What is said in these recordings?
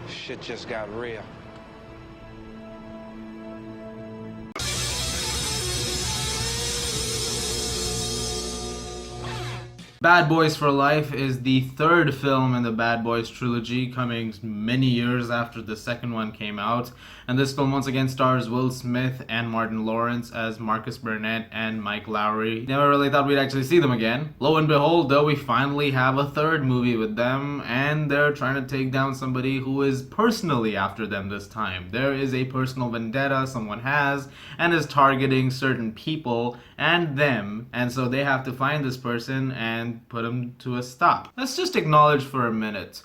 Shit just got real. Bad Boys for Life is the third film in the Bad Boys trilogy, coming many years after the second one came out. And this film once again stars Will Smith and Martin Lawrence as Marcus Burnett and Mike Lowry. Never really thought we'd actually see them again. Lo and behold, though, we finally have a third movie with them, and they're trying to take down somebody who is personally after them this time. There is a personal vendetta someone has, and is targeting certain people and them, and so they have to find this person and put him to a stop. Let's just acknowledge for a minute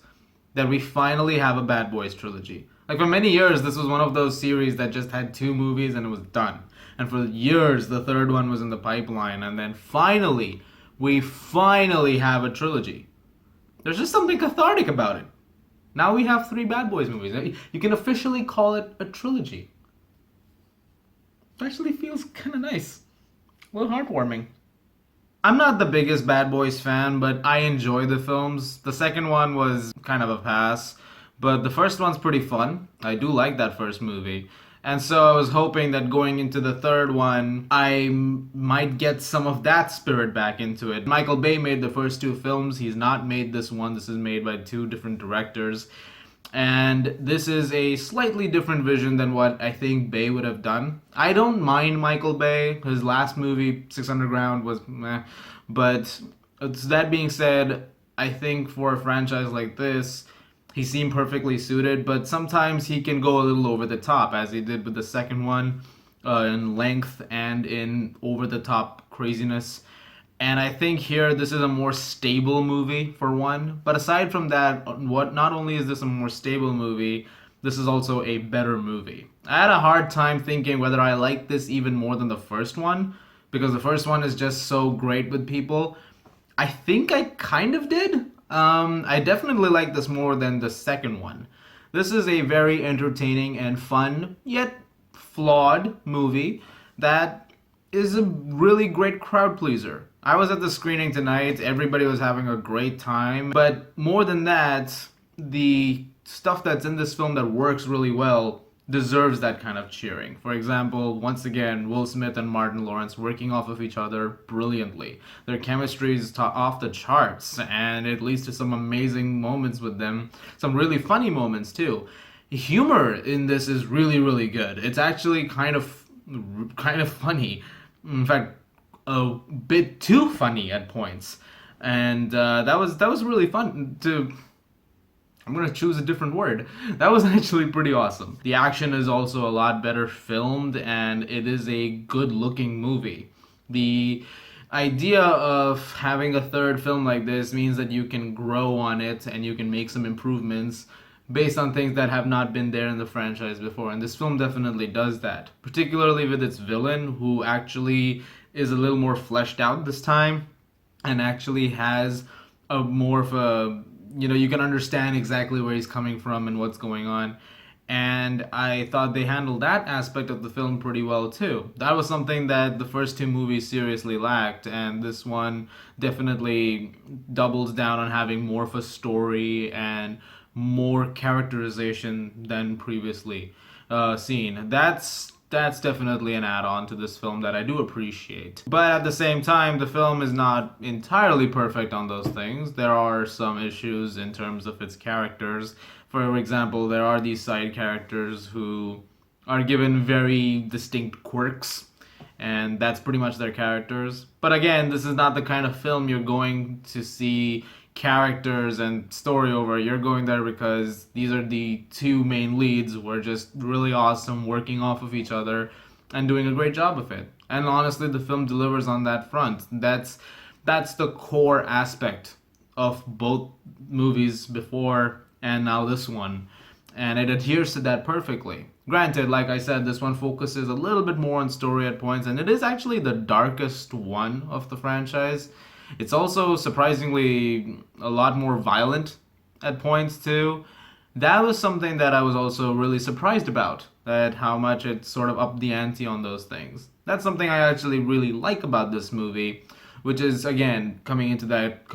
that we finally have a Bad Boys trilogy. Like, for many years, this was one of those series that just had two movies and it was done. And for years, the third one was in the pipeline, and then we finally have a trilogy. There's just something cathartic about it. Now we have three Bad Boys movies. You can officially call it a trilogy. It actually feels kind of nice. A little heartwarming. I'm not the biggest Bad Boys fan, but I enjoy the films. The second one was kind of a pass, but the first one's pretty fun. I do like that first movie. And so I was hoping that going into the third one, I might get some of that spirit back into it. Michael Bay made the first two films. He's not made this one. This is made by two different directors. And this is a slightly different vision than what I think Bay would have done. I don't mind Michael Bay. His last movie, Six Underground, was meh. But that being said, I think for a franchise like this, he seemed perfectly suited. But sometimes he can go a little over the top, as he did with the second one, in length and in over-the-top craziness. And I think here this is a more stable movie, for one. But aside from that, not only is this a more stable movie, this is also a better movie. I had a hard time thinking whether I liked this even more than the first one, because the first one is just so great with people. I think I kind of did. I definitely like this more than the second one. This is a very entertaining and fun, yet flawed movie that is a really great crowd pleaser. I was at the screening tonight, everybody was having a great time, but more than that, the stuff that's in this film that works really well deserves that kind of cheering. For example, once again, Will Smith and Martin Lawrence working off of each other brilliantly. Their chemistry is off the charts, and it leads to some amazing moments with them, some really funny moments too. Humor in this is really, really good. It's actually kind of funny. In fact, a bit too funny at points, and that was really fun to. I'm gonna choose a different word. That was actually pretty awesome. The action is also a lot better filmed, and it is a good-looking movie. The idea of having a third film like this means that you can grow on it and you can make some improvements based on things that have not been there in the franchise before, and this film definitely does that, particularly with its villain, who actually is a little more fleshed out this time and actually has a more of a, you can understand exactly where he's coming from and what's going on. And I thought they handled that aspect of the film pretty well too. That was something that the first two movies seriously lacked, and this one definitely doubles down on having more of a story and more characterization than previously seen. That's definitely an add-on to this film that I do appreciate. But at the same time, the film is not entirely perfect on those things. There are some issues in terms of its characters. For example, there are these side characters who are given very distinct quirks, and that's pretty much their characters. But again, this is not the kind of film you're going to see characters and story over. You're going there because these are the two main leads who are just really awesome, working off of each other and doing a great job of it. And honestly, the film delivers on that front. That's the core aspect of both movies before and now this one, and it adheres to that perfectly. Granted, like I said, this one focuses a little bit more on story at points, and it is actually the darkest one of the franchise. It's also surprisingly a lot more violent at points too. That was something that I was also really surprised about, that how much it sort of upped the ante on those things. That's something I actually really like about this movie. which is again coming into that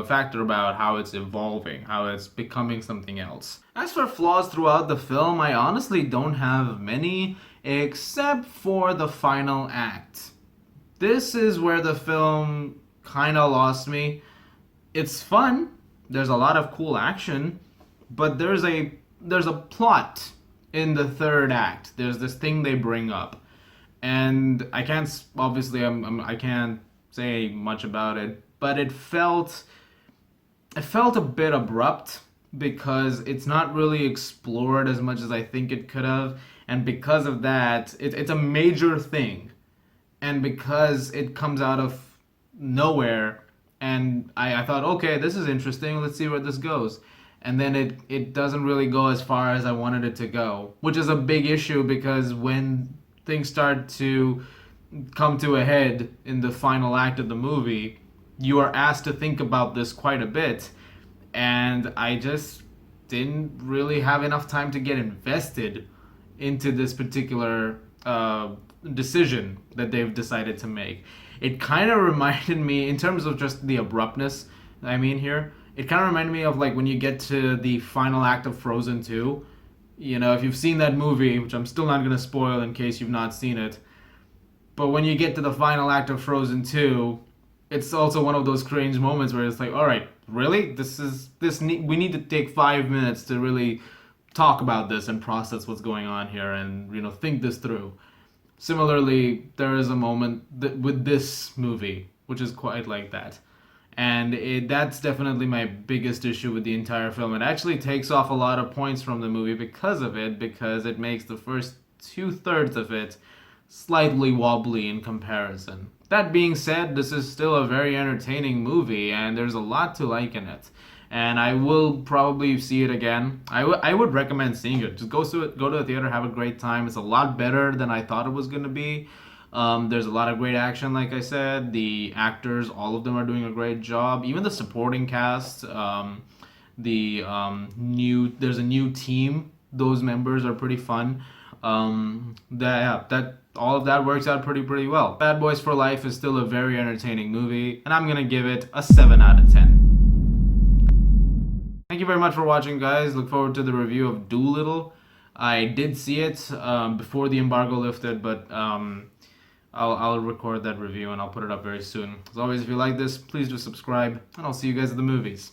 factor about how it's evolving, how it's becoming something else. As for flaws throughout the film, I honestly don't have many, except for the final act. This is where the film kind of lost me. It's fun. There's a lot of cool action, but there's a plot in the third act. There's this thing they bring up, and I can't obviously I can't say much about it, but it felt a bit abrupt because it's not really explored as much as I think it could have, and because of that, it's a major thing, and because it comes out of nowhere, and I thought, okay, this is interesting, let's see where this goes. And then it doesn't really go as far as I wanted it to go, which is a big issue because when things start to come to a head in the final act of the movie, you are asked to think about this quite a bit, and I just didn't really have enough time to get invested into this particular decision that they've decided to make. It kind of reminded me, in terms of just the abruptness, I mean, here, it kind of reminded me of like when you get to the final act of Frozen 2. You know, if you've seen that movie, which I'm still not going to spoil in case you've not seen it, but when you get to the final act of Frozen 2, it's also one of those cringe moments where it's like, all right, really? We need to take 5 minutes to really talk about this and process what's going on here and, think this through. Similarly, there is a moment with this movie, which is quite like that. And that's definitely my biggest issue with the entire film. It actually takes off a lot of points from the movie because of it, because it makes the first 2/3 of it slightly wobbly in comparison. That being said, this is still a very entertaining movie, and there's a lot to like in it. And I will probably see it again. I would recommend seeing it. Just go to it, go to the theater, have a great time. It's a lot better than I thought it was gonna be. There's a lot of great action, like I said. The actors, all of them are doing a great job. Even the supporting cast. There's a new team. Those members are pretty fun. That all of that works out pretty well. Bad Boys for Life is still a very entertaining movie, and I'm gonna give it a 7 out of 10. Thank you very much for watching, guys. Look forward to the review of Dolittle. I did see it before the embargo lifted, but I'll record that review and I'll put it up very soon. As always, if you like this, please do subscribe, and I'll see you guys at the movies.